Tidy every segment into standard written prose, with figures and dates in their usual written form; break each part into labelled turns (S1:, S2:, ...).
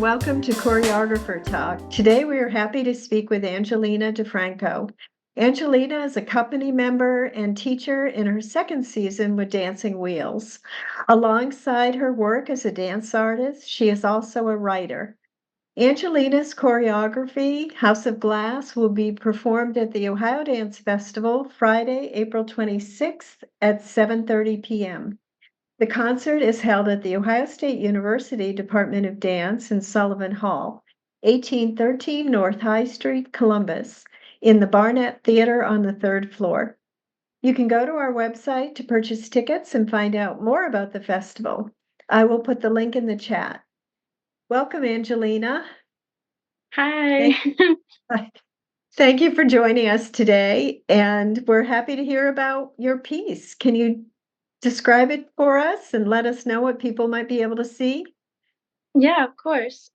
S1: and welcome to Choreographer Talk. Today we are happy to speak with Angelina DiFranco. Angelina is a company member and teacher in her second season with Dancing Wheels. Alongside her work as a dance artist, she is also a writer. Angelina's choreography, House of Glass, will be performed at the OhioDance Festival Friday, April 26th at 7:30 p.m. The concert is held at the Ohio State University Department of Dance in Sullivant Hall, 1813 North High Street, Columbus, in the Barnett Theater on the third floor. You can go to our website to purchase tickets and find out more about the festival. I will put the link in the chat. Welcome, Angelina.
S2: Hi.
S1: Thank you for joining us today, and we're happy to hear about your piece. Can you describe it for us and let us know what people might be able to see?
S2: Yeah, of course.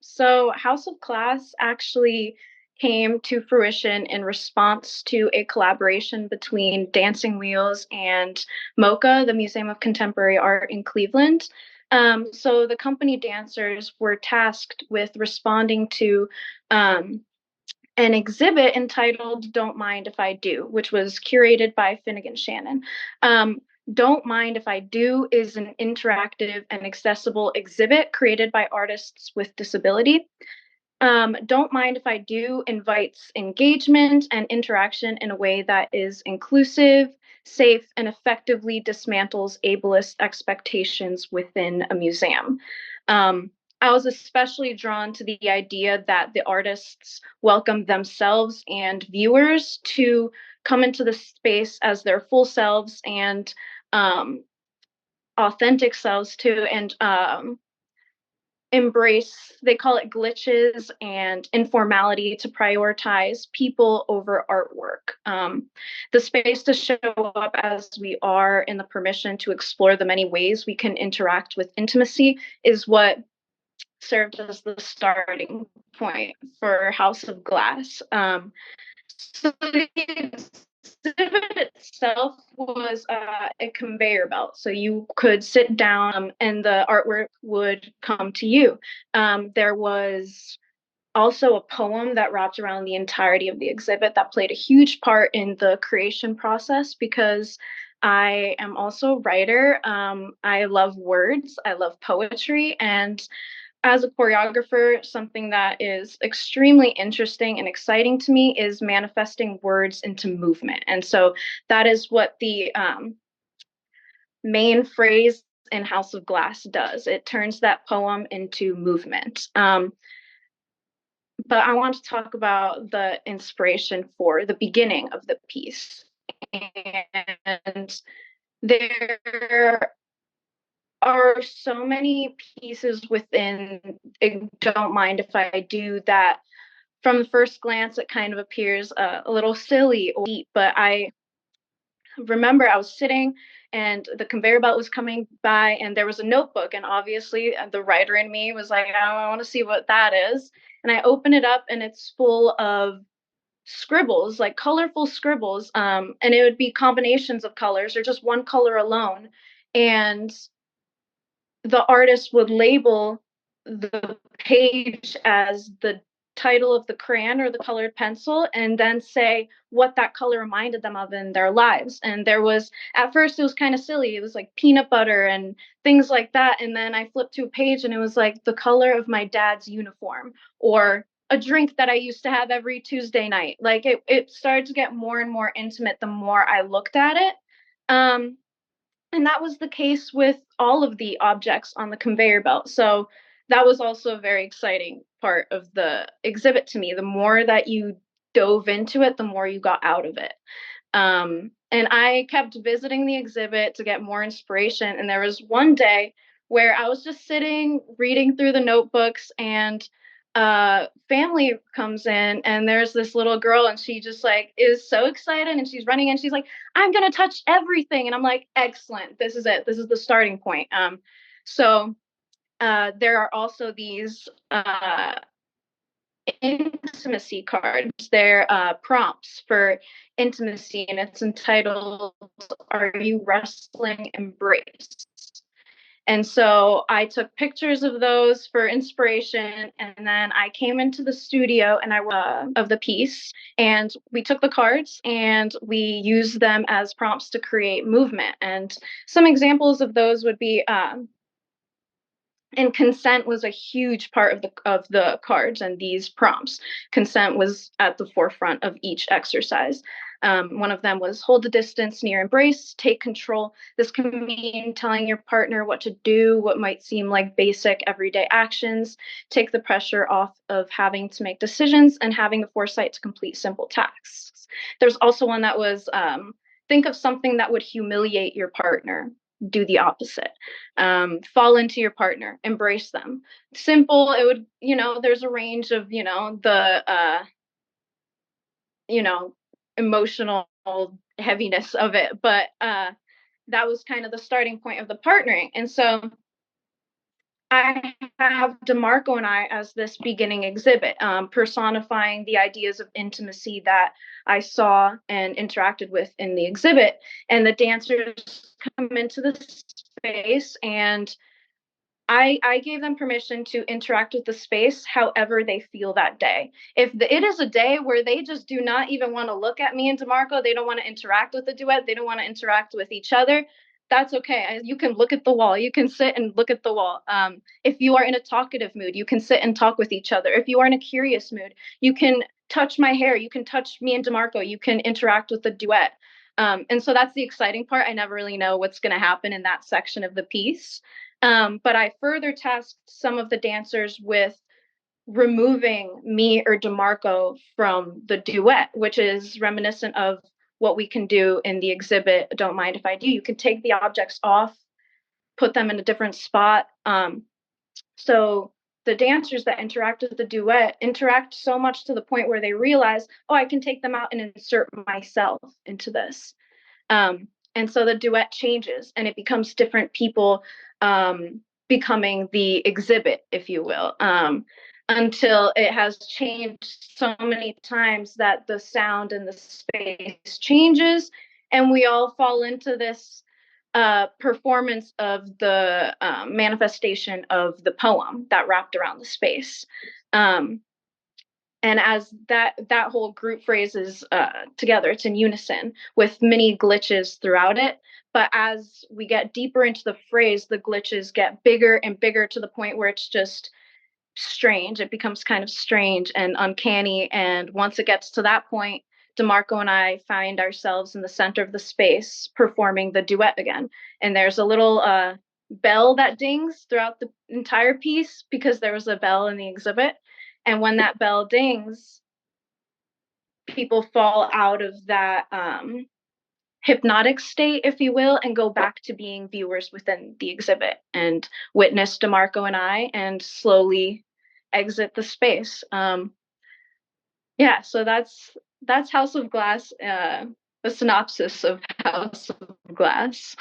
S2: So House of Glass actually came to fruition in response to a collaboration between Dancing Wheels and MoCA, the Museum of Contemporary Art in Cleveland. So the company dancers were tasked with responding to an exhibit entitled Don't Mind If I Do, which was curated by Finnegan Shannon. Don't Mind If I Do is an interactive and accessible exhibit created by artists with disability. Don't Mind If I Do invites engagement and interaction in a way that is inclusive, safe, and effectively dismantles ableist expectations within a museum. I was especially drawn to the idea that the artists welcome themselves and viewers to come into the space as their full selves and um, authentic selves too, and embrace, they call it glitches and informality to prioritize people over artwork. The space to show up as we are and the permission to explore the many ways we can interact with intimacy is what served as the starting point for House of Glass. So the exhibit itself was a conveyor belt. So you could sit down and the artwork would come to you. There was also a poem that wrapped around the entirety of the exhibit that played a huge part in the creation process because I am also a writer. I love words, I love poetry, and as a choreographer, something that is extremely interesting and exciting to me is manifesting words into movement. And so that is what the main phrase in House of Glass does. It turns that poem into movement. But I want to talk about the inspiration for the beginning of the piece. And there are so many pieces within Don't Mind If I Do that from the first glance it kind of appears a little silly or deep, but I remember I was sitting and the conveyor belt was coming by and there was a notebook, and obviously the writer in me was like, I want to see what that is. And I open it up and it's full of scribbles, like colorful scribbles, and it would be combinations of colors or just one color alone. And the artist would label the page as the title of the crayon or the colored pencil and then say what that color reminded them of in their lives. And there was, at first it was kind of silly, it was like peanut butter and things like that, and then I flipped to a page and it was like the color of my dad's uniform or a drink that I used to have every Tuesday night. Like it started to get more and more intimate the more I looked at it. um and that was the case with all of the objects on the conveyor belt. So that was also a very exciting part of the exhibit to me. The more that you dove into it, the more you got out of it. And I kept visiting the exhibit to get more inspiration. And there was one day where I was just sitting reading through the notebooks, and family comes in, and there's this little girl, and she just like is so excited, and she's running, and she's like, I'm gonna touch everything. And I'm like, excellent, this is it, this is the starting point. So there are also these intimacy cards. They're prompts for intimacy, and it's entitled "Are You Wrestling Embrace?" And so I took pictures of those for inspiration, and then I came into the studio and of the piece, and we took the cards and we used them as prompts to create movement. And some examples of those would be and consent was a huge part of the cards and these prompts. Consent was at the forefront of each exercise. One of them was hold a distance, near embrace, take control. This can mean telling your partner what to do, what might seem like basic everyday actions, take the pressure off of having to make decisions and having the foresight to complete simple tasks. There's also one that was think of something that would humiliate your partner. Do the opposite. Fall into your partner, embrace them. Simple. It would, there's a range of, you know, emotional heaviness of it, but that was kind of the starting point of the partnering. And so I have DeMarco and I as this beginning exhibit, personifying the ideas of intimacy that I saw and interacted with in the exhibit. And the dancers come into the space, and I gave them permission to interact with the space however they feel that day. If it is a day where they just do not even want to look at me and DeMarco, they don't want to interact with the duet, they don't want to interact with each other, that's okay. You can look at the wall. You can sit and look at the wall. If you are in a talkative mood, you can sit and talk with each other. If you are in a curious mood, you can touch my hair. You can touch me and DeMarco. You can interact with the duet. And so that's the exciting part. I never really know what's going to happen in that section of the piece. But I further tasked some of the dancers with removing me or DeMarco from the duet, which is reminiscent of what we can do in the exhibit, Don't Mind If I Do. You can take the objects off, put them in a different spot. So the dancers that interact with the duet interact so much to the point where they realize, oh, I can take them out and insert myself into this. And so the duet changes and it becomes different people becoming the exhibit, if you will, until it has changed so many times that the sound and the space changes, and we all fall into this performance of the manifestation of the poem that wrapped around the space. And as that whole group phrase is together, it's in unison with many glitches throughout it. But as we get deeper into the phrase, the glitches get bigger and bigger to the point where it's just strange. It becomes kind of strange and uncanny. And once it gets to that point, DeMarco and I find ourselves in the center of the space performing the duet again. And there's a little bell that dings throughout the entire piece because there was a bell in the exhibit. And when that bell dings, people fall out of that hypnotic state, if you will, and go back to being viewers within the exhibit and witness DeMarco and I and slowly exit the space. Yeah, so that's House of Glass, a synopsis of House of Glass.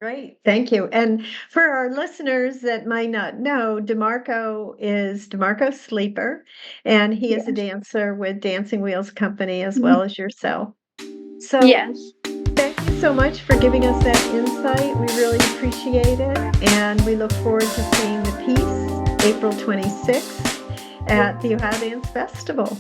S1: Great, thank you. And for our listeners that might not know, DeMarco is DeMarco Sleeper, and he is a dancer with Dancing Wheels Company as well as yourself. So
S2: yes,
S1: thank you so much for giving us that insight. We really appreciate it, and we look forward to seeing the piece April 26th at the OhioDance Festival.